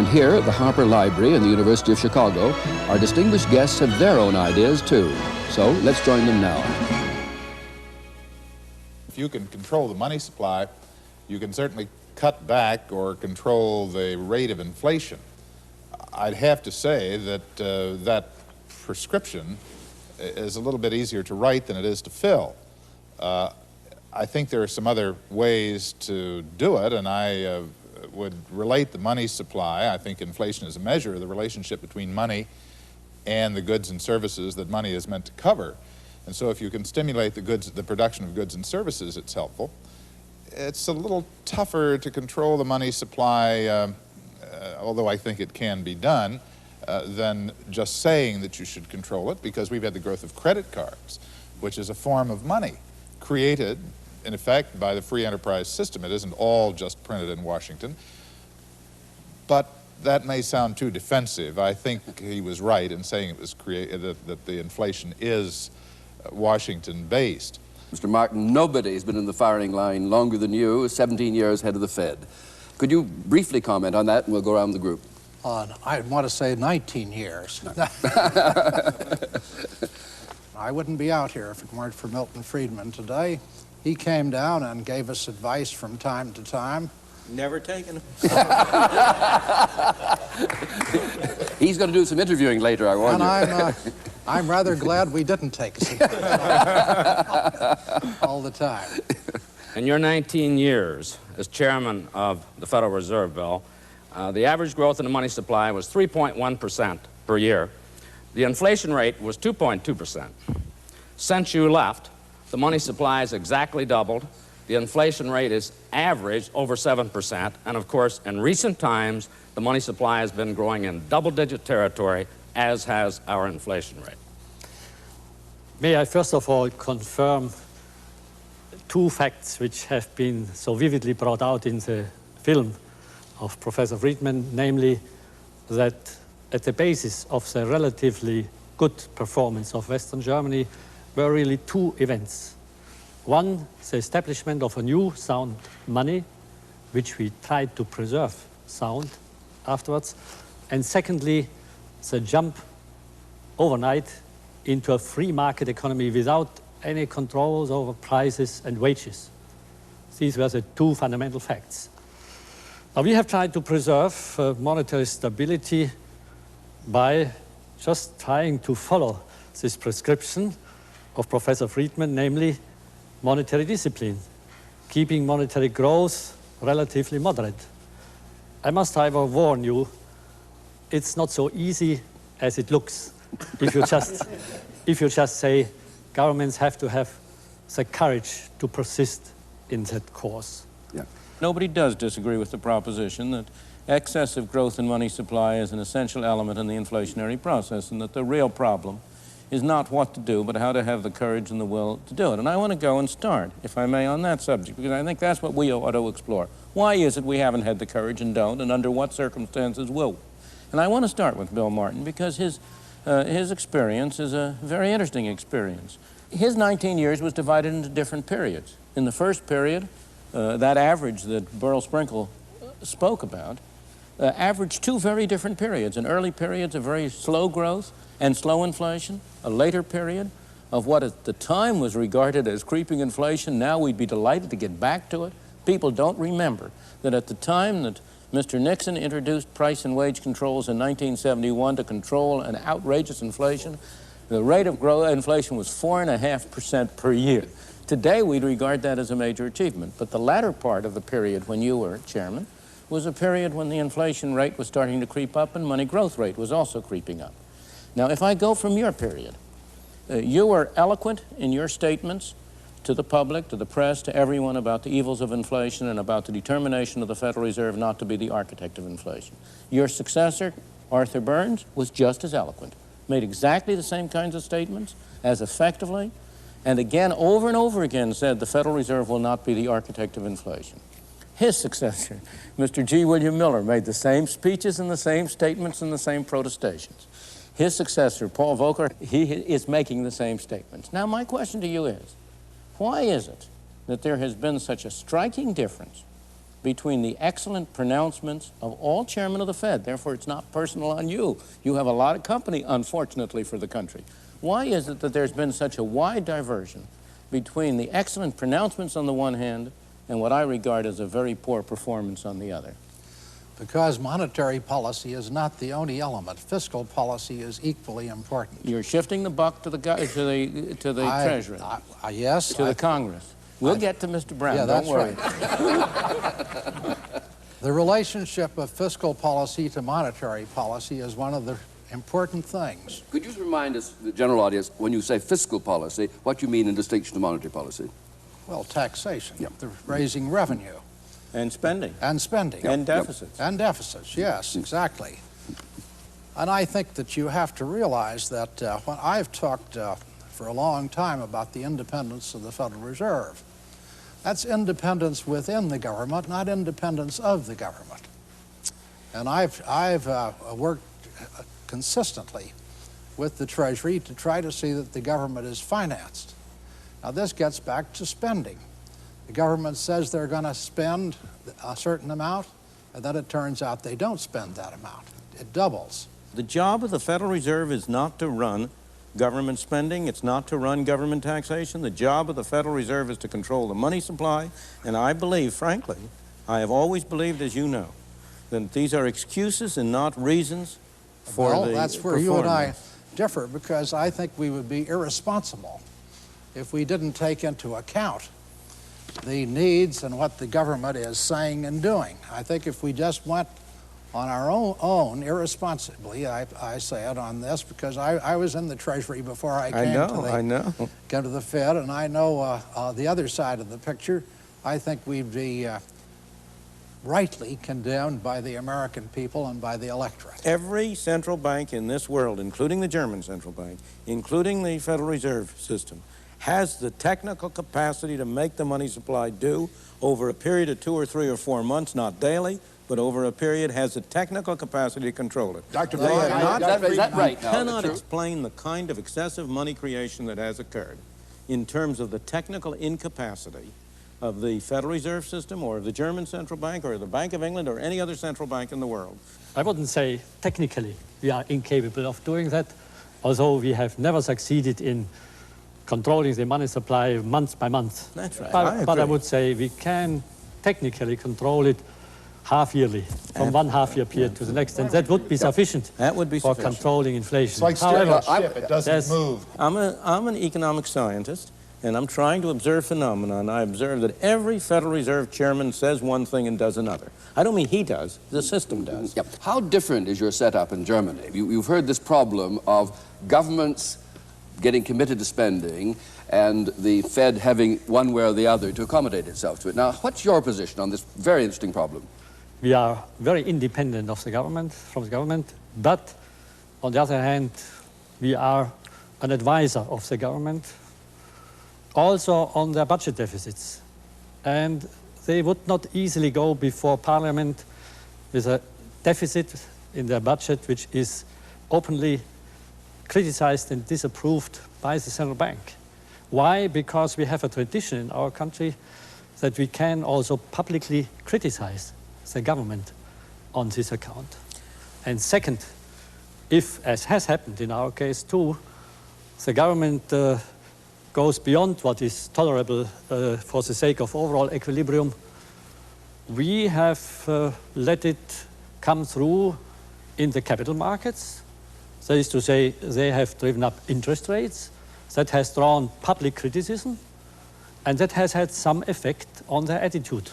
And here at the Harper Library in the University of Chicago, our distinguished guests have their own ideas too. So let's join them now. If you can control the money supply, you can certainly cut back or control the rate of inflation. I'd have to say that that prescription is a little bit easier to write than it is to fill. I think there are some other ways to do it, and I would relate the money supply. I think inflation is a measure of the relationship between money and the goods and services that money is meant to cover. And so if you can stimulate the production of goods and services, it's helpful. It's a little tougher to control the money supply, although I think it can be done, than just saying that you should control it, because we've had the growth of credit cards, which is a form of money created, in effect, by the free enterprise system. It isn't all just printed in Washington. But that may sound too defensive. I think he was right in saying it was that the inflation is Washington-based. Mr. Martin, nobody's been in the firing line longer than you, 17 years head of the Fed. Could you briefly comment on that, and we'll go around the group? I want to say 19 years. I wouldn't be out here if it weren't for Milton Friedman today. He came down and gave us advice from time to time. Never taken him. He's going to do some interviewing later, I warn you. And I'm rather glad we didn't take some all the time. In your 19 years as chairman of the Federal Reserve Bill, the average growth in the money supply was 3.1% per year. The inflation rate was 2.2%. Since you left, the money supply has exactly doubled. The inflation rate is averaged over 7%. And of course, in recent times, the money supply has been growing in double-digit territory, as has our inflation rate. May I first of all confirm two facts which have been so vividly brought out in the film of Professor Friedman, namely that at the basis of the relatively good performance of Western Germany were really two events. One, the establishment of a new sound money, which we tried to preserve sound afterwards. And secondly, the jump overnight into a free market economy without any controls over prices and wages. These were the two fundamental facts. Now, we have tried to preserve monetary stability by just trying to follow this prescription of Professor Friedman, namely monetary discipline, keeping monetary growth relatively moderate. I must, however, warn you, it's not so easy as it looks if you just say governments have to have the courage to persist in that course. Yeah. Nobody does disagree with the proposition that excessive growth in money supply is an essential element in the inflationary process, and that the real problem is not what to do, but how to have the courage and the will to do it. And I want to go and start, if I may, on that subject, because I think that's what we ought to explore. Why is it we haven't had the courage and don't, and under what circumstances will we? And I want to start with Bill Martin, because his experience is a very interesting experience. His 19 years was divided into different periods. In the first period, that average that Burl Sprinkle spoke about, averaged two very different periods. An early period of very slow growth and slow inflation, a later period of what at the time was regarded as creeping inflation. Now we'd be delighted to get back to it. People don't remember that at the time that Mr. Nixon introduced price and wage controls in 1971 to control an outrageous inflation, the rate of inflation was 4.5% per year. Today, we'd regard that as a major achievement. But the latter part of the period when you were chairman was a period when the inflation rate was starting to creep up and money growth rate was also creeping up. Now, if I go from your period, you were eloquent in your statements to the public, to the press, to everyone about the evils of inflation and about the determination of the Federal Reserve not to be the architect of inflation. Your successor, Arthur Burns, was just as eloquent, made exactly the same kinds of statements, as effectively, and again, over and over again, said the Federal Reserve will not be the architect of inflation. His successor, Mr. G. William Miller, made the same speeches and the same statements and the same protestations. His successor, Paul Volcker, he is making the same statements. Now, my question to you is, why is it that there has been such a striking difference between the excellent pronouncements of all chairmen of the Fed. Therefore, it's not personal on you. You have a lot of company, unfortunately, for the country. Why is it that there's been such a wide diversion between the excellent pronouncements on the one hand and what I regard as a very poor performance on the other? Because monetary policy is not the only element. Fiscal policy is equally important. You're shifting the buck to the Treasury, Yes. to the Congress. We'll get to Mr. Brown, Yeah, don't that's worry. right. The relationship of fiscal policy to monetary policy is one of the important things. Could you remind us, the general audience, when you say fiscal policy, what you mean in distinction to monetary policy? Well, taxation, Yep. the raising revenue. And spending. And spending. And deficits. And deficits, yes, exactly. And I think that you have to realize that when I've talked for a long time about the independence of the Federal Reserve, that's independence within the government, not independence of the government. And I've worked consistently with the Treasury to try to see that the government is financed. Now, this gets back to spending. The government says they're going to spend a certain amount, and then it turns out they don't spend that amount. It doubles. The job of the Federal Reserve is not to run government spending. It's not to run government taxation. The job of the Federal Reserve is to control the money supply. And I believe, frankly, I have always believed, as you know, that these are excuses and not reasons for Well, the that's where you and I performance. differ, because I think we would be irresponsible if we didn't take into account the needs and what the government is saying and doing. I think if we just went on our own irresponsibly, I say it on this because I was in the Treasury before I came to the Fed, and I know the other side of the picture. I think we'd be rightly condemned by the American people and by the electorate. Every central bank in this world, including the German central bank, including the Federal Reserve System, has the technical capacity to make the money supply do over a period of 2 or 3 or 4 months, not daily, but over a period, has the technical capacity to control it. Dr. Is that right now? Cannot True? explain the kind of excessive money creation that has occurred in terms of the technical incapacity of the Federal Reserve System or of the German central bank or the Bank of England or any other central bank in the world. I wouldn't say technically we are incapable of doing that, although we have never succeeded in controlling the money supply month by month. That's right. But I would say we can technically control it half-yearly, from one half-year period to the next, and that would be sufficient That would be for sufficient. controlling inflation. It's like steering However, a ship, it doesn't there's- move. I'm an economic scientist, and I'm trying to observe phenomena, and I observe that every Federal Reserve chairman says one thing and does another. I don't mean he does, the system does. Yep. How different is your setup in Germany? You've heard this problem of governments getting committed to spending and the Fed having one way or the other to accommodate itself to it. Now, what's your position on this very interesting problem? We are very independent of the government, from the government, but on the other hand, we are an advisor of the government, also on their budget deficits. And they would not easily go before Parliament with a deficit in their budget which is openly criticized and disapproved by the central bank. Why? Because we have a tradition in our country that we can also publicly criticize the government on this account. And second, if, as has happened in our case too, the government goes beyond what is tolerable for the sake of overall equilibrium, we have let it come through in the capital markets. That is to say, they have driven up interest rates. That has drawn public criticism, and that has had some effect on their attitude.